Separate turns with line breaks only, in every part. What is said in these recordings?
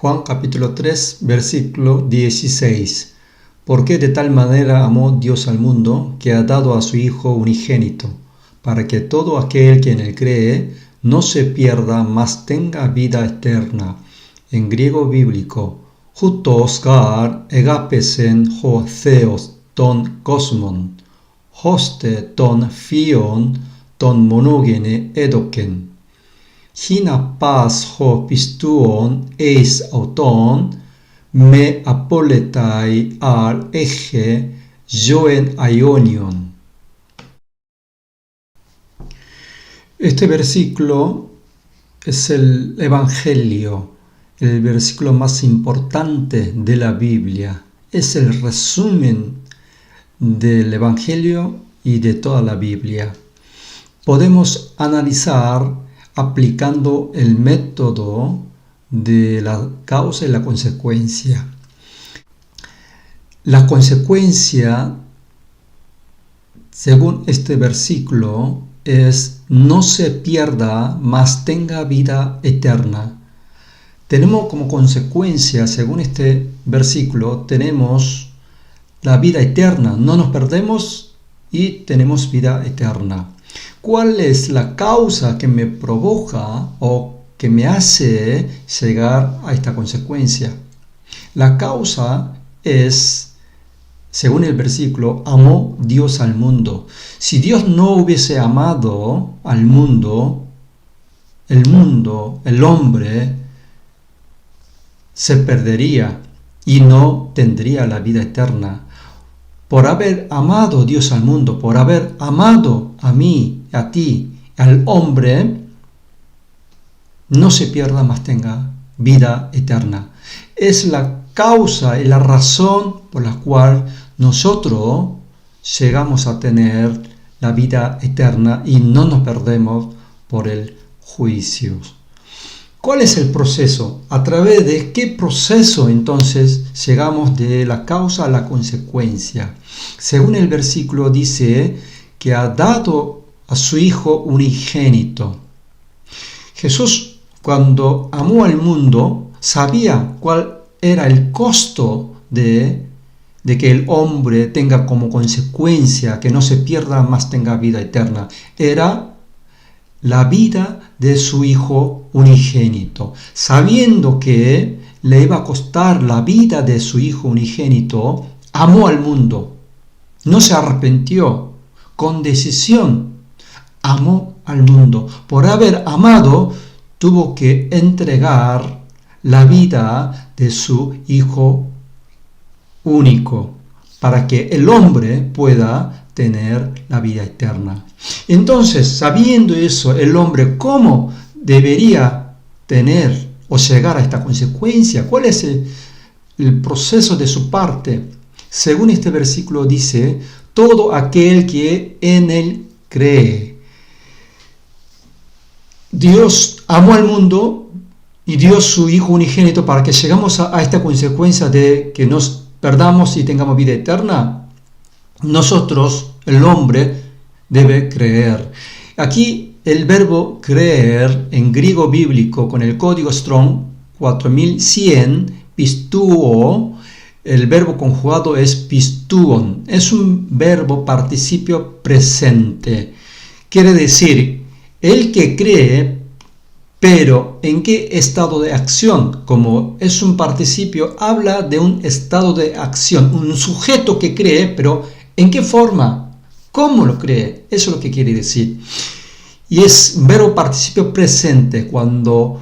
Juan capítulo 3, versículo 16. Porque de tal manera amó Dios al mundo, que ha dado a su Hijo unigénito, para que todo aquel que en él cree no se pierda, mas tenga vida eterna. En griego bíblico, hutos gar egapesen ho theos ton kosmon, hoste ton fion ton monogene edoken. Hina pas ho pistuon eis auton, me apoletai al eje joen aionion. Este versículo es el Evangelio, el versículo más importante de la Biblia. Es el resumen del Evangelio y de toda la Biblia. Podemos analizar aplicando el método de la causa y la consecuencia. La consecuencia, según este versículo, es no se pierda, mas tenga vida eterna. Tenemos como consecuencia, según este versículo, tenemos la vida eterna. No nos perdemos y tenemos vida eterna. ¿Cuál es la causa que me provoca o que me hace llegar a esta consecuencia? La causa es, según el versículo, amó Dios al mundo. Si Dios no hubiese amado al mundo, el hombre, se perdería y no tendría la vida eterna. Por haber amado Dios al mundo, por haber amado a mí, a ti, al hombre, no se pierda, mas tenga vida eterna. Es la causa y la razón por la cual nosotros llegamos a tener la vida eterna y no nos perdemos por el juicio. ¿Cuál es el proceso? ¿A través de qué proceso entonces llegamos de la causa a la consecuencia? Según el versículo dice que ha dado a su Hijo unigénito. Jesús, cuando amó al mundo, sabía cuál era el costo de que el hombre tenga como consecuencia que no se pierda, mas tenga vida eterna. Era la vida de su Hijo unigénito. Sabiendo que le iba a costar la vida de su Hijo unigénito, amó al mundo. No se arrepintió. Con decisión, amó al mundo. Por haber amado, tuvo que entregar la vida de su Hijo único, para que el hombre pueda tener la vida eterna. Entonces, sabiendo eso, el hombre, ¿cómo debería tener o llegar a esta consecuencia? ¿Cuál es el proceso de su parte? Según este versículo dice, todo aquel que en él cree. Dios amó al mundo y dio su Hijo unigénito para que llegamos a esta consecuencia de que nos perdamos y tengamos vida eterna. Nosotros, el hombre, debe creer. Aquí el verbo creer en griego bíblico con el código Strong 4100, pistuo, el verbo conjugado es pistuon. Es un verbo participio presente. Quiere decir, el que cree, pero ¿en qué estado de acción? Como es un participio, habla de un estado de acción, un sujeto que cree, pero ¿en qué forma? ¿Cómo lo cree? Eso es lo que quiere decir. Y es verbo participio presente, cuando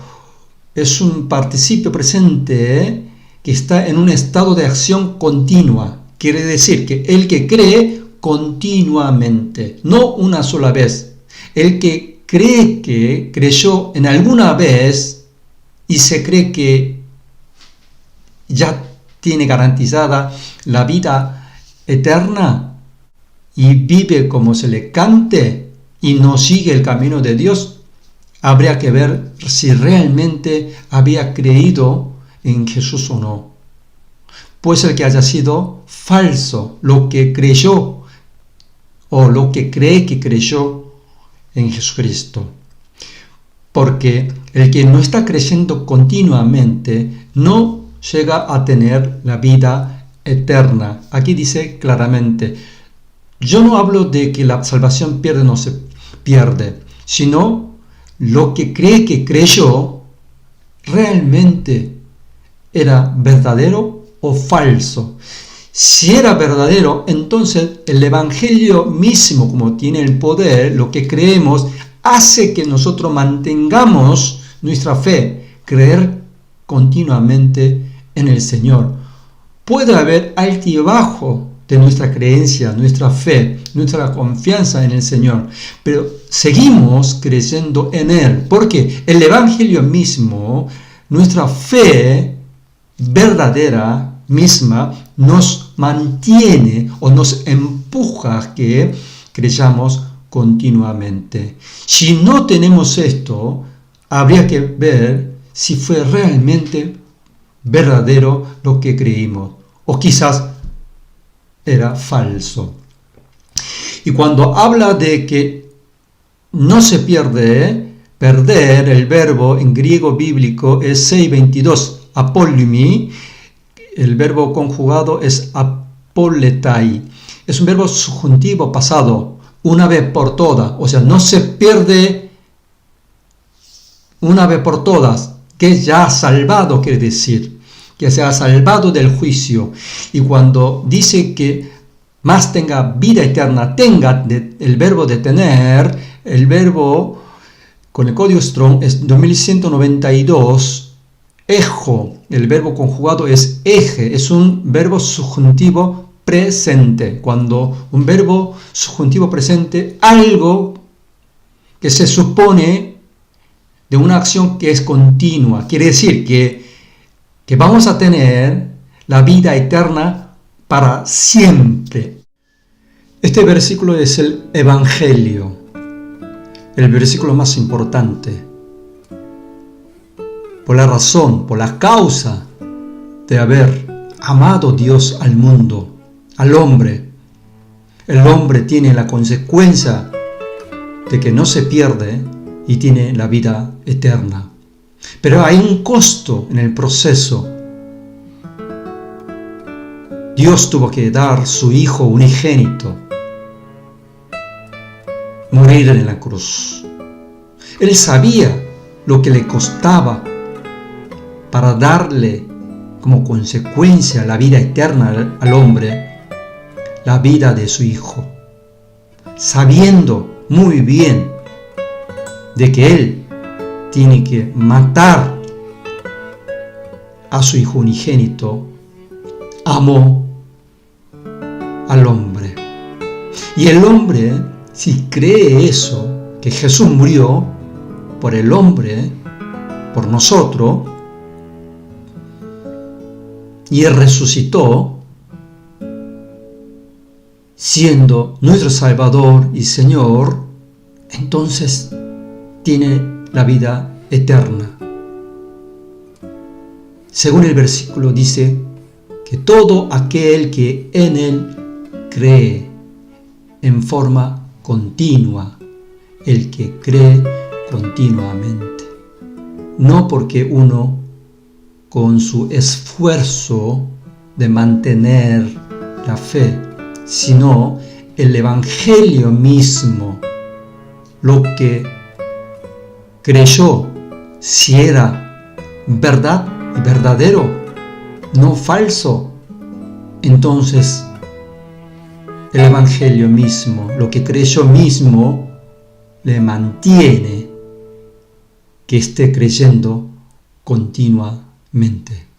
es un participio presente que está en un estado de acción continua. Quiere decir que el que cree continuamente, no una sola vez. El que cree que creyó en alguna vez y se cree que ya tiene garantizada la vida eterna y vive como se le cante y no sigue el camino de Dios, habría que ver si realmente había creído en Jesús o no. Puede ser que haya sido falso lo que creyó o lo que cree que creyó en Jesucristo. porque el que no está creyendo continuamente no llega a tener la vida eterna. Aquí dice claramente, yo no hablo de que la salvación pierde o no se pierde, sino lo que cree que creyó realmente era verdadero o falso. Si era verdadero, entonces el Evangelio mismo, como tiene el poder, lo que creemos, hace que nosotros mantengamos nuestra fe, creer continuamente en el Señor. Puede haber altibajo de nuestra creencia, nuestra fe, nuestra confianza en el Señor, pero seguimos creyendo en Él, porque el Evangelio mismo, nuestra fe verdadera misma, nos mantiene o nos empuja a que creyamos continuamente. Si no tenemos esto, habría que ver si fue realmente verdadero lo que creímos, o quizás era falso. Y cuando habla de que no se pierde, perder, el verbo en griego bíblico es 6:22, apolumi, el verbo conjugado es apoletai, es un verbo subjuntivo pasado, una vez por todas, o sea, no se pierde una vez por todas, que ya salvado quiere decir, que se ha salvado del juicio. Y cuando dice que más tenga vida eterna, tenga el verbo de tener, el verbo con el código Strong es 2192, ejo, el verbo conjugado es eje, es un verbo subjuntivo presente. Cuando un verbo subjuntivo presente, algo que se supone de una acción que es continua, quiere decir que vamos a tener la vida eterna para siempre. Este versículo es el Evangelio, el versículo más importante, por la razón, por la causa de haber amado Dios al mundo, al hombre. El hombre tiene la consecuencia de que no se pierde y tiene la vida eterna. Pero hay un costo en el proceso. Dios tuvo que dar su Hijo unigénito, morir en la cruz. Él sabía lo que le costaba para darle como consecuencia la vida eterna al hombre, la vida de su Hijo, sabiendo muy bien de que Él tiene que matar a su Hijo unigénito, amó al hombre. Y el hombre, si cree eso, que Jesús murió por el hombre, por nosotros, y Él resucitó, siendo nuestro Salvador y Señor, entonces tiene la vida eterna. Según el versículo dice que todo aquel que en Él cree en forma continua, el que cree continuamente, no porque uno con su esfuerzo de mantener la fe, sino el Evangelio mismo, lo que creyó, si era verdad y verdadero, no falso, entonces el Evangelio mismo, lo que creyó mismo, le mantiene que esté creyendo continuamente.